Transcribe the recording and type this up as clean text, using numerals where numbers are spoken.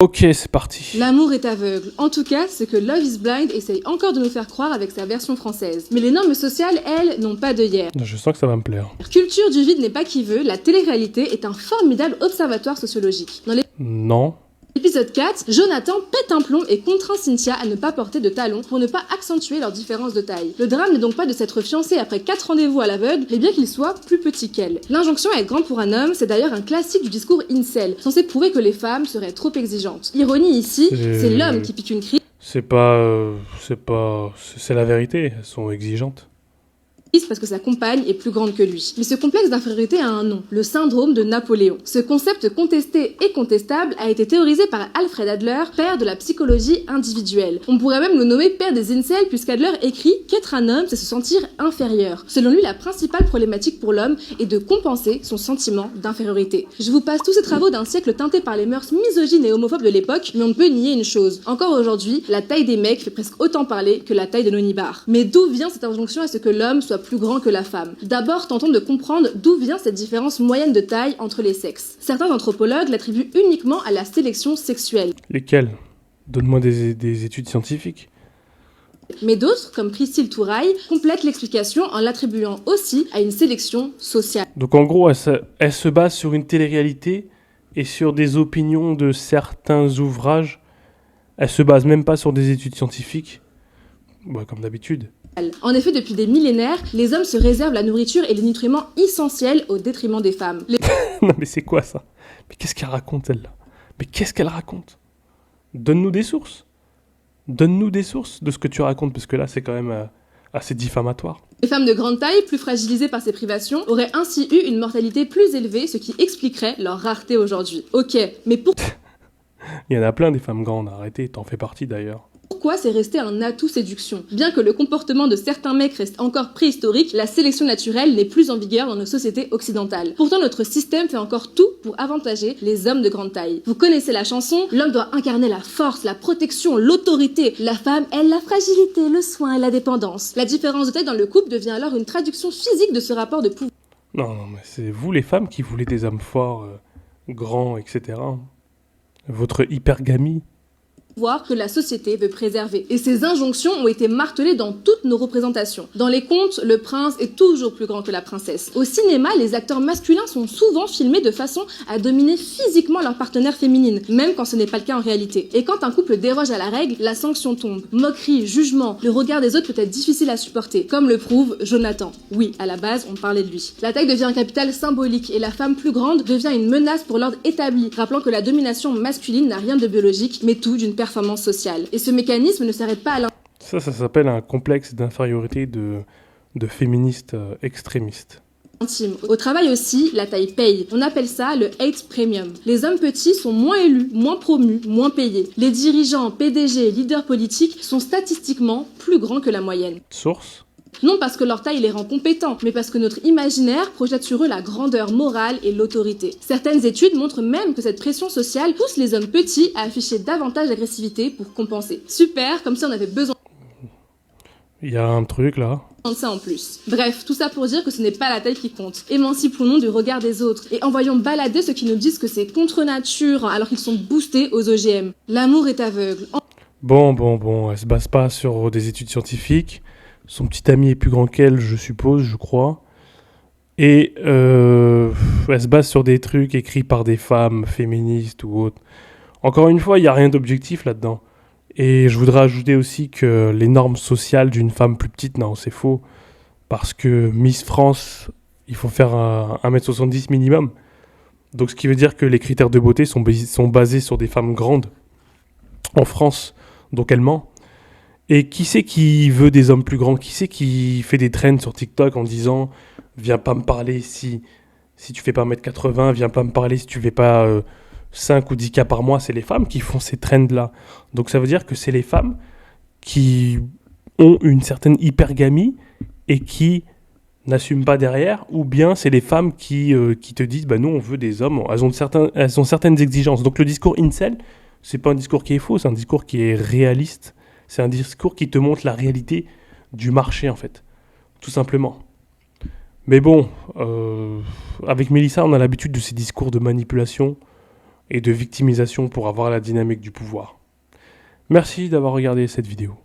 Ok, c'est parti. L'amour est aveugle. En tout cas, ce que Love is Blind essaye encore de nous faire croire avec sa version française. Mais les normes sociales, elles, n'ont pas d'œillères. Je sens que ça va me plaire. Culture du vide n'est pas qui veut, la télé-réalité est un formidable observatoire sociologique. Dans Non. l'épisode 4, Jonathan pète un plomb et contraint Cynthia à ne pas porter de talons pour ne pas accentuer leur différence de taille. Le drame n'est donc pas de s'être fiancé après 4 rendez-vous à l'aveugle, mais bien qu'il soit plus petit qu'elle. L'injonction à être grande pour un homme, c'est d'ailleurs un classique du discours incel, censé prouver que les femmes seraient trop exigeantes. Ironie ici, c'est l'homme qui pique une crise. C'est la vérité, elles sont exigeantes. Parce que sa compagne est plus grande que lui. Mais ce complexe d'infériorité a un nom, le syndrome de Napoléon. Ce concept contesté et contestable a été théorisé par Alfred Adler, père de la psychologie individuelle. On pourrait même le nommer père des incels puisqu'Adler écrit qu'être un homme, c'est se sentir inférieur. Selon lui, la principale problématique pour l'homme est de compenser son sentiment d'infériorité. Je vous passe tous ces travaux d'un siècle teinté par les mœurs misogynes et homophobes de l'époque, mais on ne peut nier une chose. Encore aujourd'hui, la taille des mecs fait presque autant parler que la taille de nos nibards. Mais d'où vient cette injonction à ce que l'homme soit plus grand que la femme? D'abord, tentons de comprendre d'où vient cette différence moyenne de taille entre les sexes. Certains anthropologues l'attribuent uniquement à la sélection sexuelle. Lesquelles? Donne-moi des études scientifiques. Mais d'autres, comme Priscille Touraille, complètent l'explication en l'attribuant aussi à une sélection sociale. Donc en gros, elle se base sur une télé-réalité et sur des opinions de certains ouvrages. Elle se base même pas sur des études scientifiques. Bah, comme d'habitude. En effet, depuis des millénaires, les hommes se réservent la nourriture et les nutriments essentiels au détriment des femmes. Non mais c'est quoi ça? Mais qu'est-ce qu'elle raconte celle-là? Mais qu'est-ce qu'elle raconte? Donne-nous des sources. Donne-nous des sources de ce que tu racontes, parce que là c'est quand même assez diffamatoire. Les femmes de grande taille, plus fragilisées par ces privations, auraient ainsi eu une mortalité plus élevée, ce qui expliquerait leur rareté aujourd'hui. Ok, mais Il y en a plein des femmes grandes, arrêtez, t'en fais partie d'ailleurs. pourquoi c'est resté un atout séduction? Bien que le comportement de certains mecs reste encore préhistorique, la sélection naturelle n'est plus en vigueur dans nos sociétés occidentales. Pourtant, notre système fait encore tout pour avantager les hommes de grande taille. Vous connaissez la chanson? L'homme doit incarner la force, la protection, l'autorité. La femme, elle, la fragilité, le soin et la dépendance. La différence de taille dans le couple devient alors une traduction physique de ce rapport de pouvoir. Non, mais c'est vous les femmes qui voulez des hommes forts, grands, etc. Votre hypergamie. Que la société veut préserver. Et ces injonctions ont été martelées dans toutes nos représentations. Dans les contes, le prince est toujours plus grand que la princesse. Au cinéma, les acteurs masculins sont souvent filmés de façon à dominer physiquement leur partenaire féminine, même quand ce n'est pas le cas en réalité. Et quand un couple déroge à la règle, la sanction tombe. Moquerie, jugement, le regard des autres peut être difficile à supporter, comme le prouve Jonathan. Oui, à la base, on parlait de lui. La taille devient un capital symbolique et la femme plus grande devient une menace pour l'ordre établi, rappelant que la domination masculine n'a rien de biologique, mais tout d'une performance sociale. Et ce mécanisme ne s'arrête pas à Ça s'appelle un complexe d'infériorité de féministes extrémistes. intime. Au travail aussi, la taille paye. On appelle ça le hate premium. Les hommes petits sont moins élus, moins promus, moins payés. Les dirigeants, PDG, leaders politiques sont statistiquement plus grands que la moyenne. Source? Non parce que leur taille les rend compétents, mais parce que notre imaginaire projette sur eux la grandeur morale et l'autorité. Certaines études montrent même que cette pression sociale pousse les hommes petits à afficher davantage d'agressivité pour compenser. Super, comme si on avait besoin Il y a un truc là. de ça en plus. Bref, tout ça pour dire que ce n'est pas la taille qui compte. Émancipons-nous du regard des autres et envoyons balader ceux qui nous disent que c'est contre nature alors qu'ils sont boostés aux OGM. L'amour est aveugle. Bon, elle se base pas sur des études scientifiques. Son petit ami est plus grand qu'elle, je suppose, je crois. Et elle se base sur des trucs écrits par des femmes féministes ou autres. Encore une fois, il n'y a rien d'objectif là-dedans. Et je voudrais ajouter aussi que les normes sociales d'une femme plus petite, non, c'est faux. Parce que Miss France, il faut faire 1m70 minimum. Donc ce qui veut dire que les critères de beauté sont basés sur des femmes grandes en France. Donc elle ment. Et qui c'est qui veut des hommes plus grands? Qui c'est qui fait des trends sur TikTok en disant « Viens pas me parler si tu fais pas 1m80, viens pas me parler si tu fais pas 5 ou 10K par mois », c'est les femmes qui font ces trends-là. Donc ça veut dire que c'est les femmes qui ont une certaine hypergamie et qui n'assument pas derrière, ou bien c'est les femmes qui te disent « Nous, on veut des hommes », elles ont certaines exigences. Donc le discours incel, c'est pas un discours qui est faux, c'est un discours qui est réaliste. C'est un discours qui te montre la réalité du marché, en fait. Tout simplement. Mais bon, avec Mélissa, on a l'habitude de ces discours de manipulation et de victimisation pour avoir la dynamique du pouvoir. Merci d'avoir regardé cette vidéo.